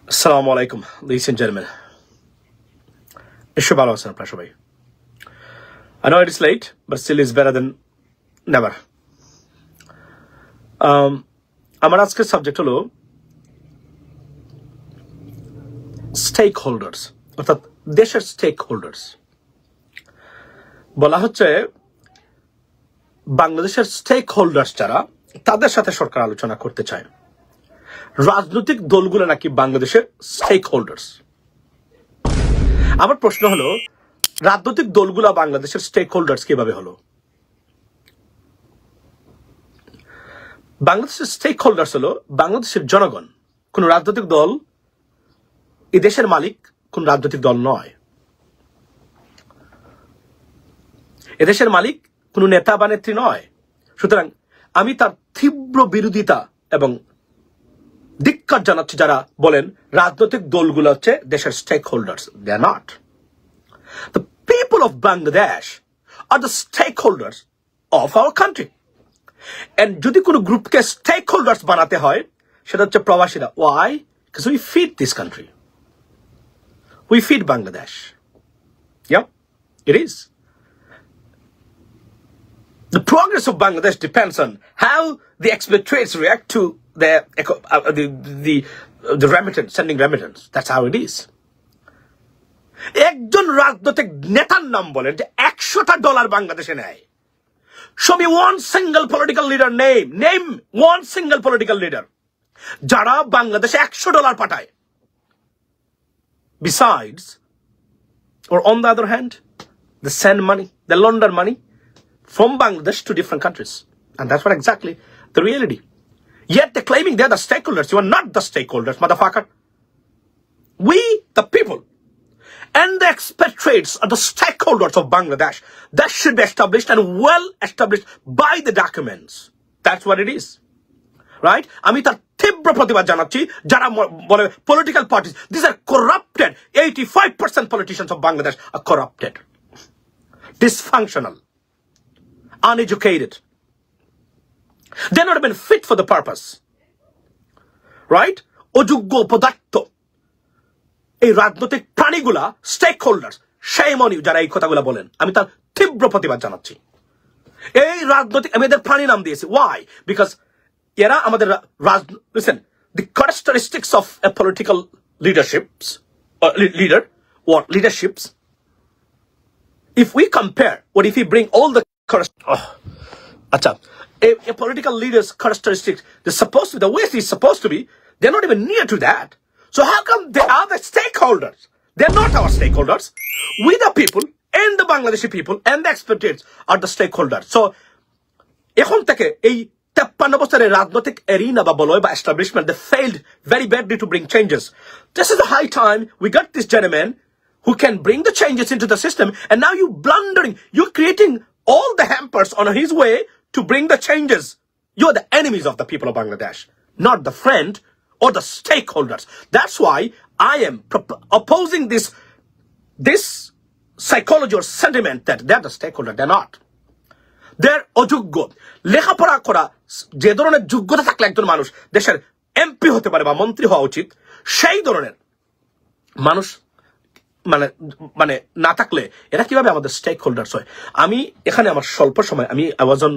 Assalamu alaikum, ladies and gentlemen. Ishwabalo Hassan Prashabhai. I know it is late, but still it's better than never. আমার আজকের subject হলো stake holders, অর্থাৎ দেশের stake holders. বলা হচ্ছে বাংলাদেশের স্টেক হোল্ডার্স যারা, তাদের সাথে সরকার আলোচনা করতে চায়। রাজনৈতিক দলগুলো নাকি বাংলাদেশের স্টেক হোল্ডার্স। আমার প্রশ্ন হলো, রাজনৈতিক দলগুলো বাংলাদেশের স্টেক হোল্ডার্স কিভাবে হলো? বাংলাদেশের স্টেক হোল্ডার্স হলো বাংলাদেশের জনগণ। কোন রাজনৈতিক দল এই দেশের মালিক কোন রাজনৈতিক দল নয়। এদেশের মালিক কোন নেতা বা নেত্রী নয়। সুতরাং আমি তার তীব্র বিরোধিতা এবং ধিক্কার জানাচ্ছি যারা বলেন রাজনৈতিক দলগুলো হচ্ছে দেশের stakeholders. They are not. The people of Bangladesh are the stakeholders of our country. And যদি কোনো গ্রুপকে স্টেক হোল্ডার্স বানাতে হয়, সেটা হচ্ছে প্রবাসীরা। Why? Because we feed this country, we feed Bangladesh. Yeah, it is. The progress of Bangladesh depends on how the expatriates react to the remittance, sending remittance. That's how it is. একজন রাজনৈতিক নেতার নাম বলেন যে $100 বাংলাদেশে নেয়। Show me one single political leader name one single political leader যারা বাংলাদেশে $100 পাঠায়। Besides, or on the other hand, they send money, they launder money from Bangladesh to different countries. And that's what exactly the reality. Yet they're claiming they're the stakeholders. You are not the stakeholders, motherfucker. We, the people, and the expatriates are the stakeholders of Bangladesh. That should be established and well established by the documents. That's what it is. Right? আমি তার তীব্র প্রতিবাদ জানাচ্ছি যারা বলে political parties. These are corrupted. 85% politicians of Bangladesh are corrupted, dysfunctional, uneducated. They're not even fit for the purpose. Right? অযোগ্য পদার্থ এই রাজনৈতিক প্রাণীগুলা stakeholders. shame on you যারা এই কথাগুলা বলেন। আমি তার তীব্র প্রতিবাদ জানাচ্ছি। এই রাজনৈতিক আমি এদের প্রাণী নাম দিয়েছি। Why? Because এরা আমাদের listen, the characteristics of a political leaderships or leader or leaderships, if we compare, what if we bring all the a political leader's characteristics, they're supposed to be the way he's supposed to be, they're not even near to that. So how come they are the stakeholders? They're not our stakeholders. We the people and the Bangladeshi people and the expatriates are the stakeholders. So এখন থেকে এই 53 বছরের রাজনৈতিক arena বা বলয় বা establishment, they failed very badly to bring changes. This is the high time we got this gentleman who can bring the changes into the system, and now you're creating all the hampers on his way to bring the changes. You're the enemies of the people of Bangladesh, not the friend or the stakeholders. That's why I am opposing this psychology or sentiment that they're the stakeholder. They're not. They're অযোগ্য। লেখাপড়া করা যে ধরনের যোগ্যতা থাকলে একজন মানুষ দেশের এমপি হতে পারে বা মন্ত্রী হওয়া উচিত, সেই ধরনের মানুষ মানে না থাকলে এরা কিভাবে আমাদের স্টেক হোল্ডার্স হয়? আমি এখানে আমার স্বল্প সময় I was on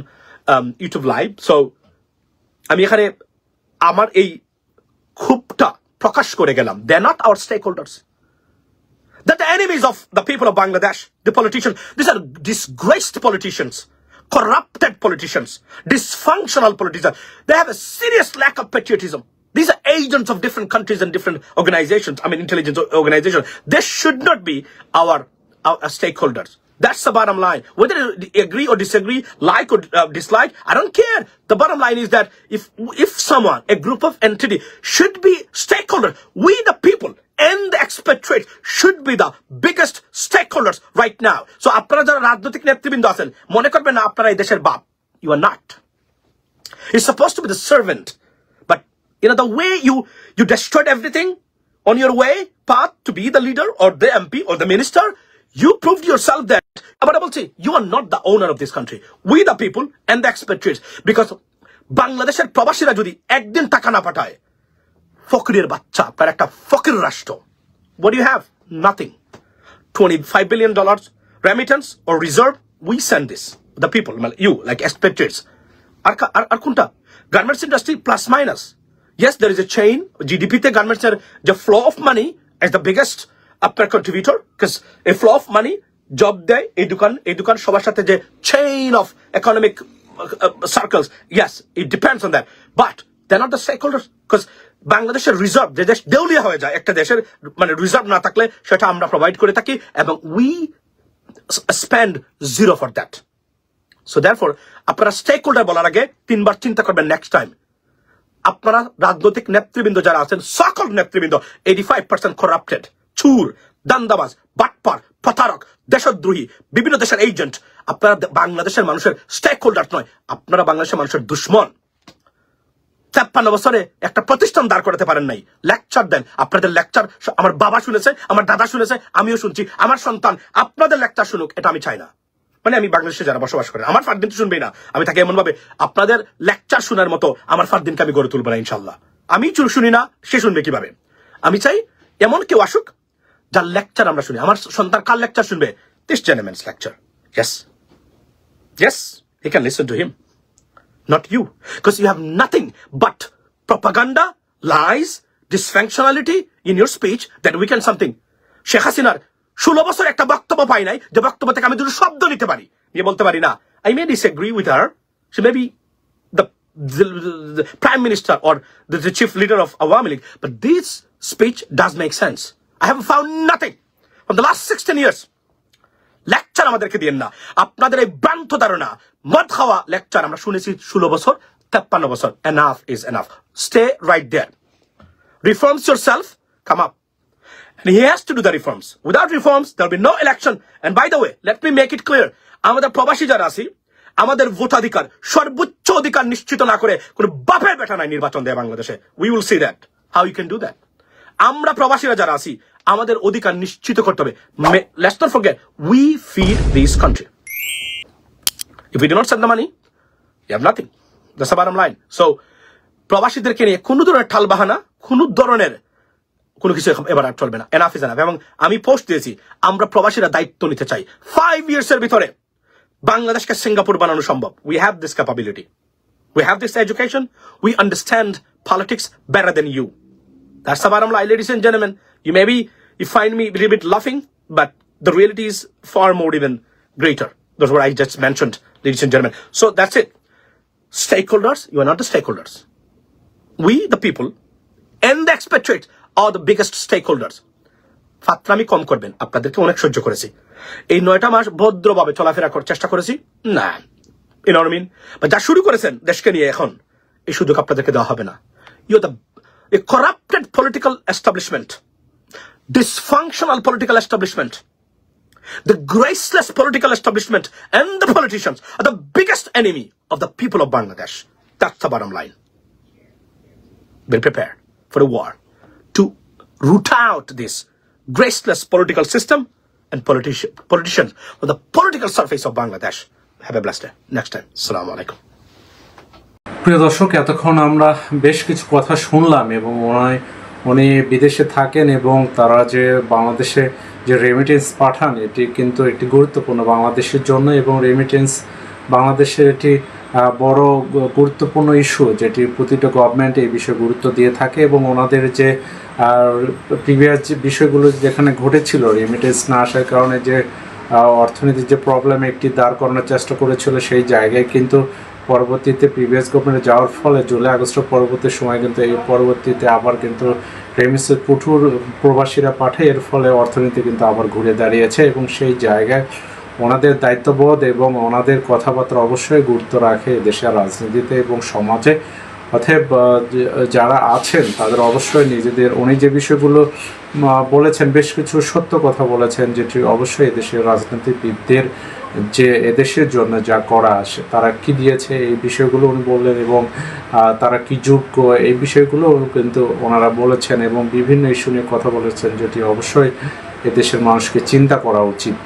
YouTube live, so আমি এখানে আমার এই ক্ষোভটা প্রকাশ করে গেলাম। They're not our stakeholders. They're the enemies of the people of Bangladesh, the politicians. These are disgraced politicians, corrupted politicians, dysfunctional politicians. They have a serious lack of patriotism. These are agents of different countries and different organizations, intelligence organizations. They should not be our stakeholders. That's the bottom line. Whether you agree or disagree, like or dislike, I don't care. The bottom line is that if someone, a group of entity should be stakeholders, we the people and the expatriates should be the biggest stakeholders right now. So আপনারা যারা রাজনৈতিক নেতৃবৃন্দ আছেন, মনে করবেন না আপনারা এই দেশের বাপ। You are not. You're supposed to be the servant. But the way you destroyed everything on your way path to be the leader or the MP or the minister, you proved yourself that you are not the owner of this country. We the people and the expatriates. Because বাংলাদেশের প্রবাসীরা যদি একদিন টাকা না পাঠায়, ফকিরের বাচ্চা, আপনার একটা ফকির রাষ্ট্র। What do you have? Nothing. $25 billion remittance or reserve. We send this. The people, you, like expatriates. Ar kunta. Garments industry plus minus. Yes, there is a chain. GDP te garments are the flow of money is the biggest upper contributor, because a flow of money, job day, edukan shobar sathe je chain of economic circles. Yes, it depends on that. But they're not the stakeholders, because বাংলাদেশের reserve যে দেশ দেউলিয়া হয়ে যায়, একটা দেশের মানে reserve না থাকলে সেটা আমরা প্রোভাইড করে থাকি, এবং we spend zero for that. So দ্যারফর আপনারা স্টেক হোল্ডার বলার আগে 3 বার চিন্তা করবেন নেক্সট টাইম। আপনারা রাজনৈতিক নেতৃবৃন্দ যারা আছেন, সকল নেতৃবৃন্দ 85% করাপ্টেড, চুর, দান্দাবাজ, বাটপার, প্রতারক, দেশদ্রোহী, বিভিন্ন দেশের এজেন্ট। আপনারা বাংলাদেশের মানুষের স্টেক হোল্ডার নয়, আপনারা বাংলাদেশের মানুষের দুশ্মন। 53 বছরে একটা প্রতিষ্ঠান দাঁড় করাতে পারেন নাই, লেকচার দেন। আপনাদের লেকচার আমার বাবা শুনেছে, আমার দাদা শুনেছে, আমিও শুনছি, আমার সন্তান আপনাদের লেকচার শুনুক, এটা আমি চাই না। মানে আমি বাংলাদেশে যারা বসবাস করে, আমার ফারদিন তো শুনবেই না, আমি তাকে এমন ভাবে আপনাদের লেকচার শোনার মতো আমার ফারদিনকে আমি গড়ে তুলবো না ইনশাল্লাহ। আমি শুনি না, সে শুনবে কিভাবে? আমি চাই এমন কেউ আসুক যার লেকচার আমরা শুনি। আমার সন্তান কার লেকচার শুনবে? This gentleman's lecture. Yes, he can listen to him. Not you, because you have nothing but propaganda, lies, dysfunctionality in your speech that we can something. Sheikh Hasinaর 16 বছর একটা বক্তব্য পাই নাই যে বক্তব্য থেকে আমি দুটো শব্দ নিতে পারি, নিয়ে বলতে পারি না। I may disagree with her. She may be the prime minister or the chief leader of Awami League, but this speech does make sense. I have found nothing from the last 16 years. Lecture আমাদেরকে দিয়েন না, আপনাদের এই ভ্রান্ত ধারণা, মদ খাওয়া lecture আমরা শুনেছি 16 বছর, 53 বছর। Enough is enough. Stay right there. Reforms yourself, come up. And he has to do the reforms. Without reforms, there will be no election. And by the way, let me make it clear, আমাদের প্রবাসী যারা আছি, আমাদের ভোটাধিকার সর্বোচ্চ অধিকার নিশ্চিত না করে কোন বাপের বেটা নাই নির্বাচন দেয় বাংলাদেশে। We will see that. How you can do that? আমরা প্রবাসীরা যারা আছি, আমাদের অধিকার নিশ্চিত করতে হবে। Let's not forget, we feed this country. If we do not send the money, you have nothing. That's the bottom line. So, প্রবাসীদেরকে নিয়ে কোনো ধরনের ঠালবাহানা, কোনো ধরনের কোনো কিছু এবার আর চলবে না। Enough is enough. এবং আমি পোস্ট দিয়েছি, আমরা প্রবাসীরা দায়িত্ব নিতে চাই। 5 years এর ভিতরে বাংলাদেশকে সিঙ্গাপুর বানানো সম্ভব। We have this capability. We have this education. We understand politics better than you. That's the bottom line, ladies and gentlemen. You find me a little bit laughing, but the reality is far more even greater. That's what I just mentioned, ladies and gentlemen. So that's it. Stakeholders, you are not the stakeholders. We, the people, and the expatriates are the biggest stakeholders. ফাত্রামি কম করবেন, আপনাদেরকে অনেক সহ্য করেছি। এই 9টা মাস ভদ্রভাবে চলাফেরা করার চেষ্টা করেছি না, you know what I mean? But যা শুরু করেছেন দেশকে নিয়ে, এখন এই সুযোগ আপনাদেরকে দেওয়া হবে না। You're a corrupted political establishment, dysfunctional political establishment, the graceless political establishment, and the politicians are the biggest enemy of the people of Bangladesh. That's the bottom line. Be prepared for a war to root out this graceless political system and politicians on the political surface of Bangladesh. Have a blessed day. Next time. Assalamu alaikum. প্রিয় দর্শক, এতক্ষণ আমরা বেশ কিছু কথা শুনলাম, এবং উনি বিদেশে থাকেন এবং তারা যে বাংলাদেশে যে রেমিটেন্স পাঠান, এটি কিন্তু একটি গুরুত্বপূর্ণ বাংলাদেশের জন্য, এবং রেমিটেন্স বাংলাদেশের একটি বড় গুরুত্বপূর্ণ ইস্যু, যেটি প্রতিটা গভর্নমেন্ট এই বিষয়ে গুরুত্ব দিয়ে থাকে। এবং ওনাদের যে প্রিভিয়াস যে বিষয়গুলো যেখানে ঘটেছিল, রেমিটেন্স না আসার কারণে যে অর্থনীতির যে প্রবলেম একটি দাঁড় করানোর চেষ্টা করেছিল, সেই জায়গায় কিন্তু পরবর্তীতে প্রিভিয়াস গভর্নমেন্টে যাওয়ার ফলে জুলাই আগস্টের পরবর্তী সময় কিন্তু এই পরবর্তীতে আবার কিন্তু রেমিটেন্সের প্রচুর প্রবাসীরা পাঠায়, এর ফলে অর্থনীতি কিন্তু আবার ঘুরে দাঁড়িয়েছে। এবং সেই জায়গায় ওনাদের দায়িত্ববোধ এবং ওনাদের কথাবার্তা অবশ্যই গুরুত্ব রাখে দেশের রাজনীতিতে এবং সমাজে। অতএব যারা আছেন তাদের অবশ্যই নিজেদের, উনি যে বিষয়গুলো বলেছেন বেশ কিছু সত্য কথা বলেছেন, যেটি অবশ্যই এদেশের রাজনীতিবিদদের যে এদেশের জন্য যা করা আসে তারা কি দিয়েছে এই বিষয়গুলো উনি বললেন, এবং তারা কি যোগ্য এই বিষয়গুলো কিন্তু ওনারা বলেছেন, এবং বিভিন্ন ইস্যু নিয়ে কথা বলেছেন, যেটি অবশ্যই এদেশের মানুষকে চিন্তা করা উচিত।